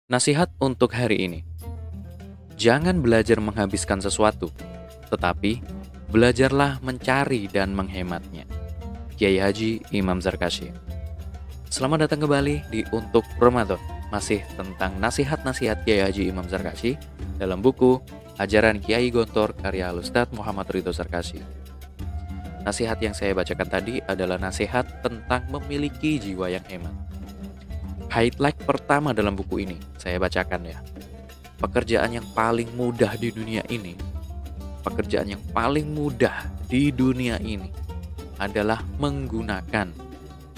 Nasihat untuk hari ini. Jangan belajar menghabiskan sesuatu, tetapi belajarlah mencari dan menghematnya. Kiai Haji Imam Zarkashi. Selamat datang kembali di Untuk Ramadan. Masih tentang nasihat-nasihat Kiai Haji Imam Zarkashi dalam buku Ajaran Kiai Gontor karya Ustadz Muhammad Ridho Zarkashi. Nasihat yang saya bacakan tadi adalah nasihat tentang memiliki jiwa yang hemat. Highlight pertama dalam buku ini, saya bacakan ya. Pekerjaan yang paling mudah di dunia ini, pekerjaan yang paling mudah di dunia ini adalah menggunakan,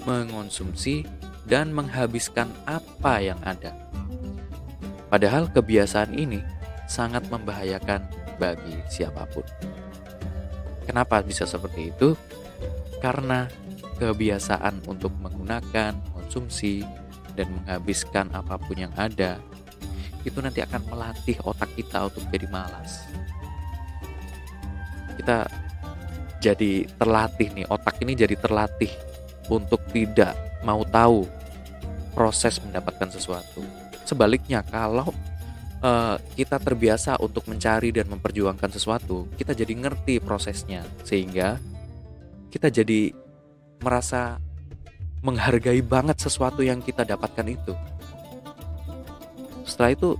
mengonsumsi, dan menghabiskan apa yang ada. Padahal kebiasaan ini sangat membahayakan bagi siapapun. Kenapa bisa seperti itu? Karena kebiasaan untuk menggunakan, konsumsi, dan menghabiskan apapun yang ada, itu nanti akan melatih otak kita untuk jadi malas. Kita jadi terlatih nih, otak ini jadi terlatih untuk tidak mau tahu proses mendapatkan sesuatu. Sebaliknya, kalau kita terbiasa untuk mencari dan memperjuangkan sesuatu, kita jadi ngerti prosesnya, sehingga kita jadi merasa menghargai banget sesuatu yang kita dapatkan itu. Setelah itu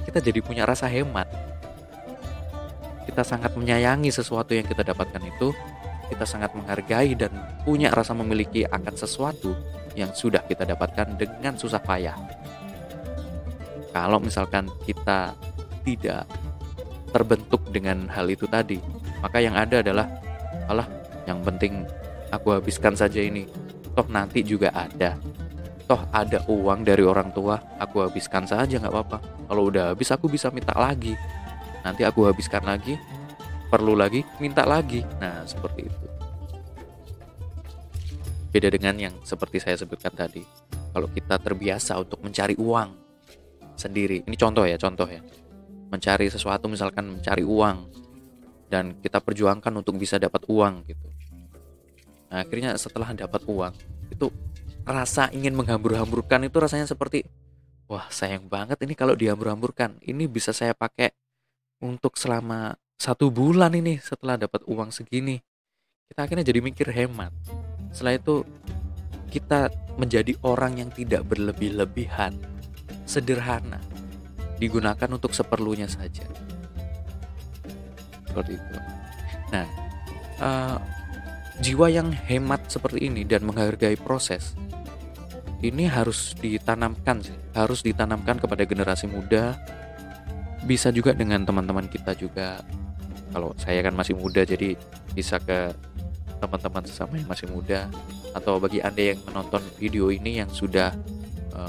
kita jadi punya rasa hemat. Kita sangat menyayangi sesuatu yang kita dapatkan itu. Kita sangat menghargai dan punya rasa memiliki akan sesuatu yang sudah kita dapatkan dengan susah payah. Kalau misalkan kita tidak terbentuk dengan hal itu tadi, maka yang ada adalah, alah, yang penting aku habiskan saja ini. Toh nanti juga ada. Toh ada uang dari orang tua, aku habiskan saja gak apa-apa. Kalau udah habis aku bisa minta lagi. Nanti aku habiskan lagi, perlu lagi, minta lagi. Nah, seperti itu. Beda dengan yang seperti saya sebutkan tadi. Kalau kita terbiasa untuk mencari uang sendiri. Ini contoh ya. Mencari sesuatu, misalkan mencari uang, dan kita perjuangkan untuk bisa dapat uang gitu. Nah, akhirnya setelah dapat uang, itu rasa ingin menghambur-hamburkan itu rasanya seperti, wah sayang banget ini kalau dihambur-hamburkan. Ini bisa saya pakai untuk selama 1 bulan ini setelah dapat uang segini. Kita akhirnya jadi mikir hemat. Setelah itu kita menjadi orang yang tidak berlebih-lebihan, sederhana, digunakan untuk seperlunya saja. Seperti itu. Nah, jiwa yang hemat seperti ini dan menghargai proses ini harus ditanamkan kepada generasi muda. Bisa juga dengan teman-teman kita juga. Kalau saya kan masih muda, jadi bisa ke teman-teman sesama yang masih muda, atau bagi Anda yang menonton video ini yang sudah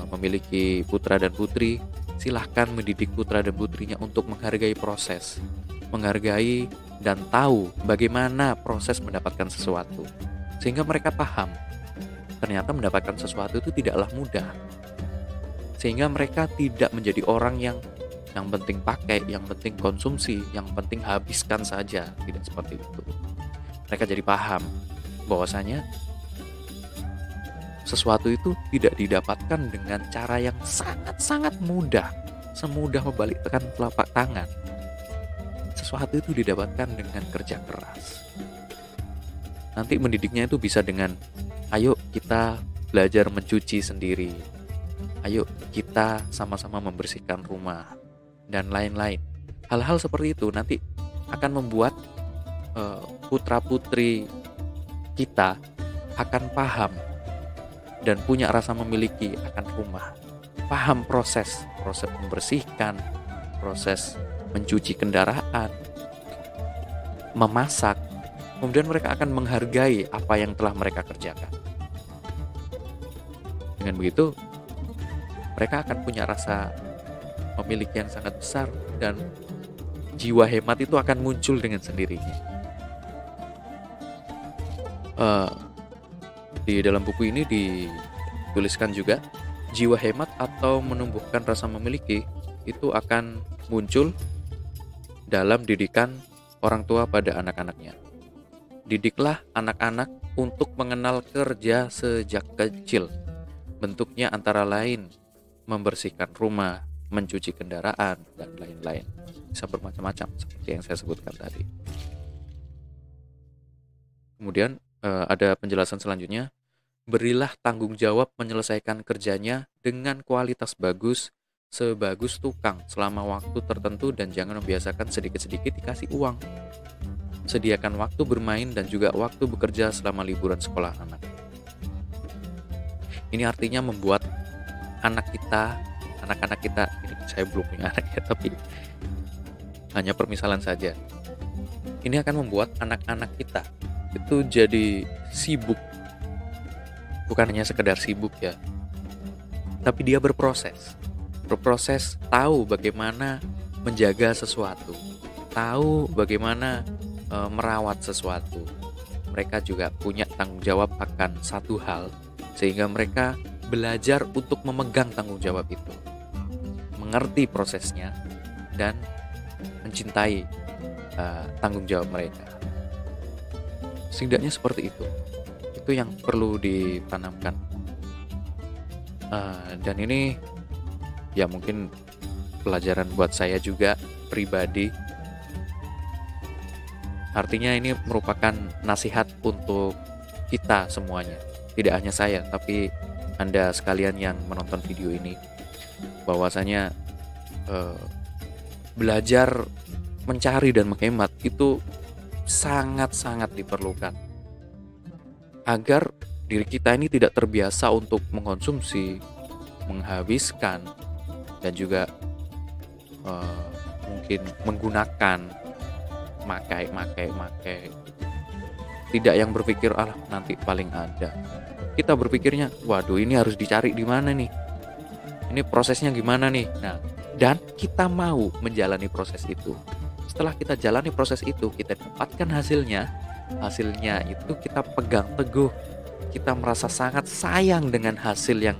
memiliki putra dan putri, silahkan mendidik putra dan putrinya untuk menghargai proses, menghargai dan tahu bagaimana proses mendapatkan sesuatu, sehingga mereka paham ternyata mendapatkan sesuatu itu tidaklah mudah, sehingga mereka tidak menjadi orang yang penting pakai, yang penting konsumsi, yang penting habiskan saja. Tidak seperti itu. Mereka jadi paham bahwasanya sesuatu itu tidak didapatkan dengan cara yang sangat-sangat mudah, semudah membalikkan telapak tangan. Sesuatu itu didapatkan dengan kerja keras. Nanti mendidiknya itu bisa dengan, ayo kita belajar mencuci sendiri, ayo kita sama-sama membersihkan rumah, dan lain-lain. Hal-hal seperti itu nanti akan membuat putra-putri kita akan paham dan punya rasa memiliki akan rumah. Paham proses membersihkan, proses mencuci kendaraan, memasak. Kemudian mereka akan menghargai apa yang telah mereka kerjakan. Dengan begitu, mereka akan punya rasa memiliki yang sangat besar, dan jiwa hemat itu akan muncul dengan sendirinya. Di dalam buku ini dituliskan juga, jiwa hemat atau menumbuhkan rasa memiliki itu akan muncul dalam didikan orang tua pada anak-anaknya. Didiklah anak-anak untuk mengenal kerja sejak kecil. Bentuknya antara lain membersihkan rumah, mencuci kendaraan, dan lain-lain. Bisa bermacam-macam seperti yang saya sebutkan tadi. Kemudian ada penjelasan selanjutnya, berilah tanggung jawab menyelesaikan kerjanya dengan kualitas bagus, sebagus tukang selama waktu tertentu dan jangan membiasakan sedikit-sedikit dikasih uang. Sediakan waktu bermain dan juga waktu bekerja selama liburan sekolah anak. Ini artinya membuat anak-anak kita, ini saya belum punya anak ya, tapi hanya permisalan saja. Ini akan membuat anak-anak kita itu jadi sibuk. Bukan hanya sekedar sibuk ya, tapi dia berproses, tahu bagaimana menjaga sesuatu, tahu bagaimana merawat sesuatu. Mereka juga punya tanggung jawab akan satu hal, sehingga mereka belajar untuk memegang tanggung jawab itu, mengerti prosesnya, dan mencintai tanggung jawab mereka. Setidaknya seperti itu yang perlu ditanamkan. Dan ini ya mungkin pelajaran buat saya juga pribadi. Artinya ini merupakan nasihat untuk kita semuanya, tidak hanya saya, tapi Anda sekalian yang menonton video ini, bahwasanya belajar mencari dan menghemat itu sangat-sangat diperlukan agar diri kita ini tidak terbiasa untuk mengkonsumsi, menghabiskan, dan juga mungkin menggunakan, makai. Tidak yang berpikir nanti paling ada. Kita berpikirnya, waduh ini harus dicari di mana nih? Ini prosesnya gimana nih? Nah, dan kita mau menjalani proses itu. Setelah kita jalani proses itu, kita dapatkan hasilnya itu kita pegang teguh. Kita merasa sangat sayang dengan hasil yang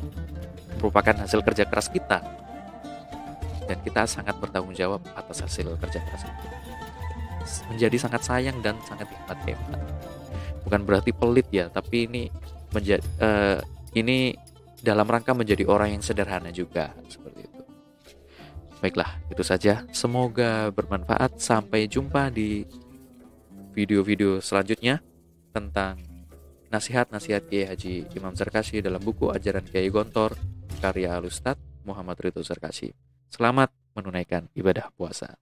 merupakan hasil kerja keras kita. Dan kita sangat bertanggung jawab atas hasil kerja keras itu. Menjadi sangat sayang dan sangat hebat. Bukan berarti pelit ya, tapi ini dalam rangka menjadi orang yang sederhana juga, seperti itu. Baiklah, itu saja. Semoga bermanfaat. Sampai jumpa di video-video selanjutnya tentang nasihat-nasihat Kiai Haji Imam Zarkashi dalam buku Ajaran Kiai Gontor karya Al-Ustadz Muhammad Ridho Zarkashi. Selamat menunaikan ibadah puasa.